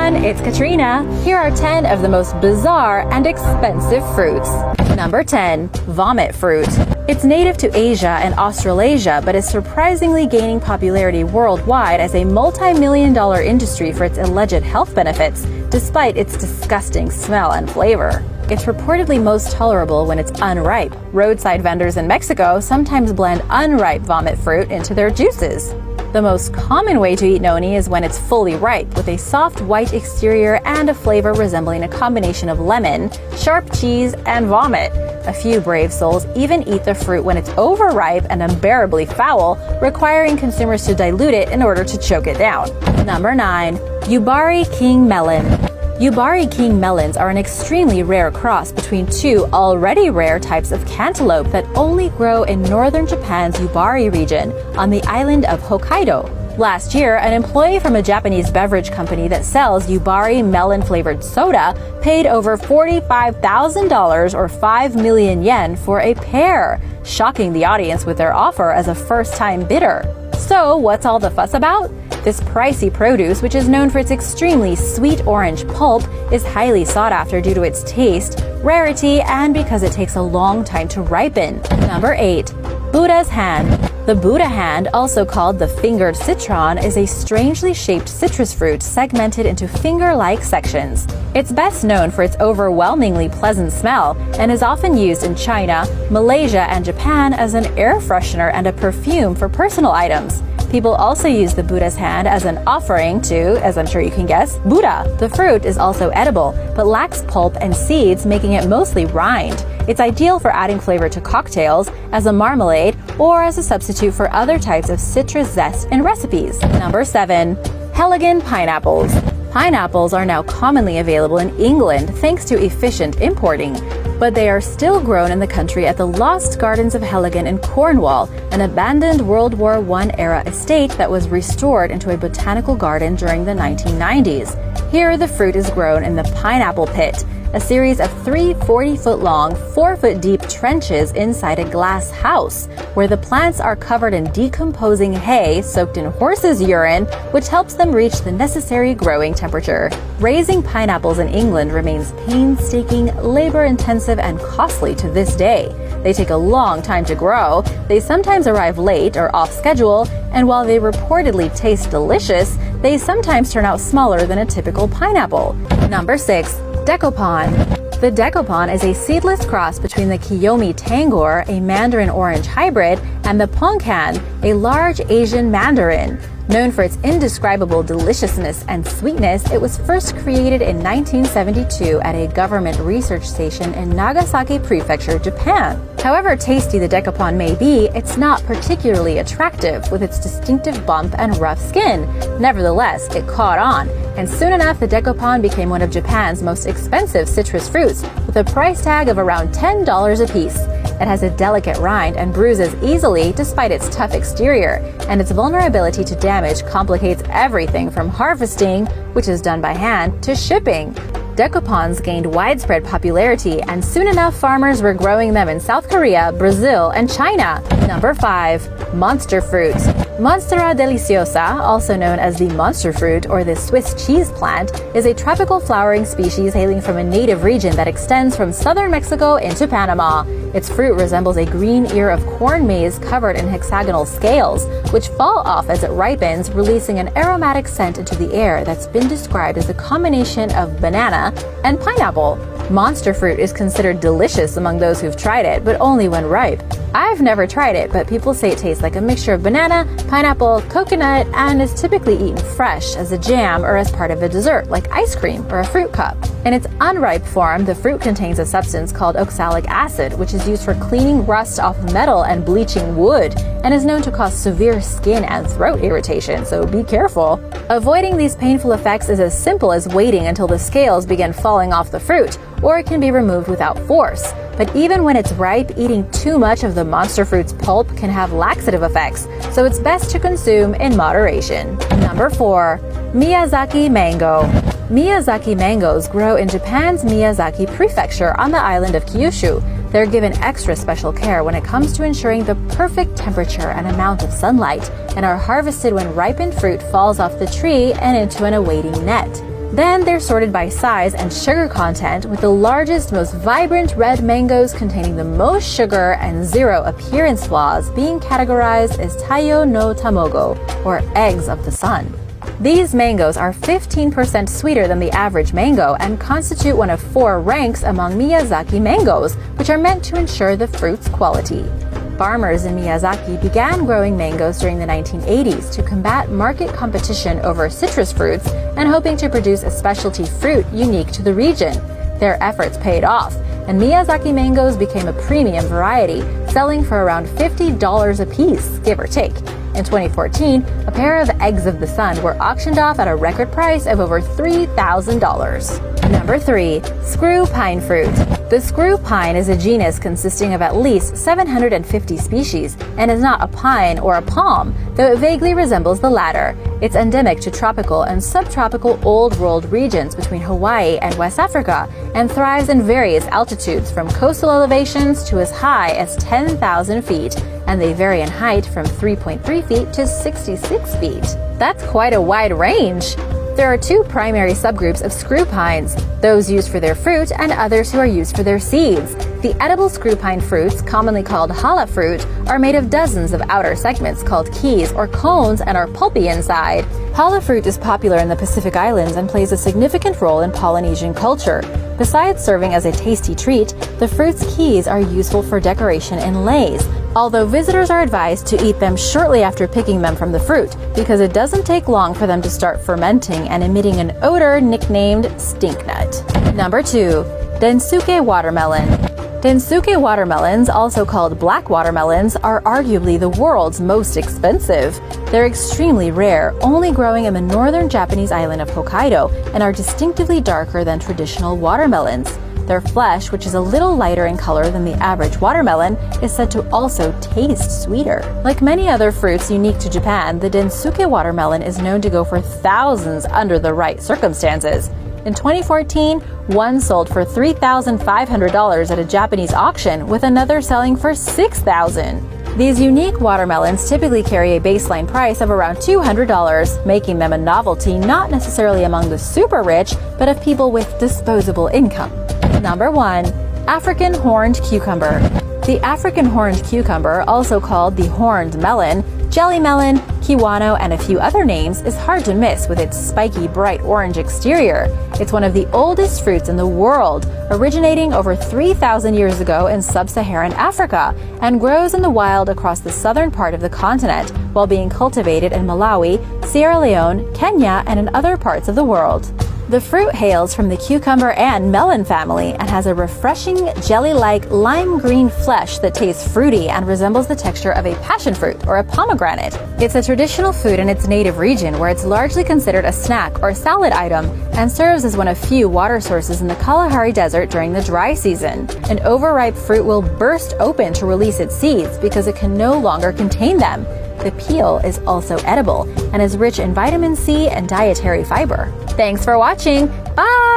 everyone, it's Katrina. Here are 10 of the most bizarre and expensive fruits. Number 10. Vomit fruit. It's native to Asia and Australasia, but is surprisingly gaining popularity worldwide as a multi-million-dollar industry for its alleged health benefits, despite its disgusting smell and flavor. It's reportedly most tolerable when it's unripe. Roadside vendors in Mexico sometimes blend unripe vomit fruit into their juices. The most common way to eat noni is when it's fully ripe, with a soft white exterior and a flavor resembling a combination of lemon, sharp cheese, and vomit. A few brave souls even eat the fruit when it's overripe and unbearably foul, requiring consumers to dilute it in order to choke it down. Number 9. Yubari King Melon. Yubari King melons are an extremely rare cross between two already rare types of cantaloupe that only grow in northern Japan's Yubari region on the island of Hokkaido. Last year, an employee from a Japanese beverage company that sells Yubari melon-flavored soda paid over $45,000 or 5 million yen for a pair, shocking the audience with their offer as a first-time bidder. So, what's all the fuss about? This pricey produce, which is known for its extremely sweet orange pulp, is highly sought after due to its taste, rarity, and because it takes a long time to ripen. Number 8. Buddha's hand. The Buddha hand, also called the fingered citron, is a strangely shaped citrus fruit segmented into finger-like sections. It's best known for its overwhelmingly pleasant smell and is often used in China, Malaysia, and Japan as an air freshener and a perfume for personal items. People also use the Buddha's hand as an offering to, as I'm sure you can guess, Buddha. The fruit is also edible, but lacks pulp and seeds, making it mostly rind. It's ideal for adding flavor to cocktails, as a marmalade, or as a substitute for other types of citrus zest in recipes. Number 7. Helligan pineapples. Pineapples are now commonly available in England thanks to efficient importing, but they are still grown in the country at the Lost Gardens of Helligan in Cornwall, an abandoned World War I-era estate that was restored into a botanical garden during the 1990s. Here, the fruit is grown in the pineapple pit, a series of 3 40-foot-long, 4-foot-deep trenches inside a glass house, where the plants are covered in decomposing hay soaked in horse's urine, which helps them reach the necessary growing temperature. Raising pineapples in England remains painstaking, labor-intensive, and costly to this day. They take a long time to grow, they sometimes arrive late or off schedule, and while they reportedly taste delicious, they sometimes turn out smaller than a typical pineapple. Number 6. Dekopon. The Dekopon is a seedless cross between the Kiyomi Tangor, a mandarin orange hybrid, and the Pongkan, a large Asian mandarin. Known for its indescribable deliciousness and sweetness, it was first created in 1972 at a government research station in Nagasaki Prefecture, Japan. However tasty the Dekopon may be, it's not particularly attractive with its distinctive bump and rough skin. Nevertheless, it caught on, and soon enough the Dekopon became one of Japan's most expensive citrus fruits, with a price tag of around $10 a piece. It has a delicate rind and bruises easily despite its tough exterior, and its vulnerability to damage complicates everything from harvesting, which is done by hand, to shipping. Dekopons gained widespread popularity, and soon enough farmers were growing them in South Korea, Brazil, and China. Number 5. Monster fruit. Monstera deliciosa, also known as the monster fruit or the Swiss cheese plant, is a tropical flowering species hailing from a native region that extends from southern Mexico into Panama. Its fruit resembles a green ear of corn maize covered in hexagonal scales, which fall off as it ripens, releasing an aromatic scent into the air that's been described as a combination of banana and pineapple. Monster fruit is considered delicious among those who've tried it, but only when ripe. I've never tried it, but people say it tastes like a mixture of banana, pineapple, coconut, and is typically eaten fresh as a jam or as part of a dessert, like ice cream or a fruit cup. In its unripe form, the fruit contains a substance called oxalic acid, which is used for cleaning rust off metal and bleaching wood, and is known to cause severe skin and throat irritation, so be careful. Avoiding these painful effects is as simple as waiting until the scales begin falling off the fruit, or it can be removed without force. But even when it's ripe, eating too much of the monster fruit's pulp can have laxative effects, so it's best to consume in moderation. Number 4. Miyazaki mango. Miyazaki mangoes grow in Japan's Miyazaki Prefecture on the island of Kyushu. They're given extra special care when it comes to ensuring the perfect temperature and amount of sunlight, and are harvested when ripened fruit falls off the tree and into an awaiting net. Then they're sorted by size and sugar content, with the largest, most vibrant red mangoes containing the most sugar and zero appearance flaws being categorized as Taiyo no Tamago, or eggs of the sun. These mangoes are 15% sweeter than the average mango and constitute one of 4 ranks among Miyazaki mangoes, which are meant to ensure the fruit's quality. Farmers in Miyazaki began growing mangoes during the 1980s to combat market competition over citrus fruits and hoping to produce a specialty fruit unique to the region. Their efforts paid off, and Miyazaki mangoes became a premium variety, selling for around $50 a piece, give or take. In 2014, a pair of eggs of the sun were auctioned off at a record price of over $3,000. Number 3. Screw pine fruit. The screw pine is a genus consisting of at least 750 species and is not a pine or a palm, though it vaguely resembles the latter. It's endemic to tropical and subtropical Old World regions between Hawaii and West Africa and thrives in various altitudes from coastal elevations to as high as 10,000 feet, and they vary in height from 3.3 feet to 66 feet. That's quite a wide range. There are 2 primary subgroups of screw pines, those used for their fruit and others who are used for their seeds. The edible screw pine fruits, commonly called challah fruit, are made of dozens of outer segments called keys or cones and are pulpy inside. Challah fruit is popular in the Pacific Islands and plays a significant role in Polynesian culture. Besides serving as a tasty treat, the fruit's keys are useful for decoration in leis, although visitors are advised to eat them shortly after picking them from the fruit, because it doesn't take long for them to start fermenting and emitting an odor nicknamed stink nut. Number 2. Densuke watermelon. Densuke watermelons, also called black watermelons, are arguably the world's most expensive. They're extremely rare, only growing in the northern Japanese island of Hokkaido, and are distinctively darker than traditional watermelons. Their flesh, which is a little lighter in color than the average watermelon, is said to also taste sweeter. Like many other fruits unique to Japan, the Densuke watermelon is known to go for thousands under the right circumstances. In 2014, one sold for $3,500 at a Japanese auction, with another selling for $6,000. These unique watermelons typically carry a baseline price of around $200, making them a novelty not necessarily among the super rich, but of people with disposable income. Number 1. African horned cucumber. The African horned cucumber, also called the horned melon, jelly melon, kiwano, and a few other names, is hard to miss with its spiky, bright orange exterior. It's one of the oldest fruits in the world, originating over 3,000 years ago in sub-Saharan Africa, and grows in the wild across the southern part of the continent, while being cultivated in Malawi, Sierra Leone, Kenya, and in other parts of the world. The fruit hails from the cucumber and melon family and has a refreshing, jelly-like lime green flesh that tastes fruity and resembles the texture of a passion fruit or a pomegranate. It's a traditional food in its native region, where it's largely considered a snack or salad item and serves as one of few water sources in the Kalahari Desert during the dry season. An overripe fruit will burst open to release its seeds because it can no longer contain them. The peel is also edible and is rich in vitamin C and dietary fiber. Thanks for watching. Bye!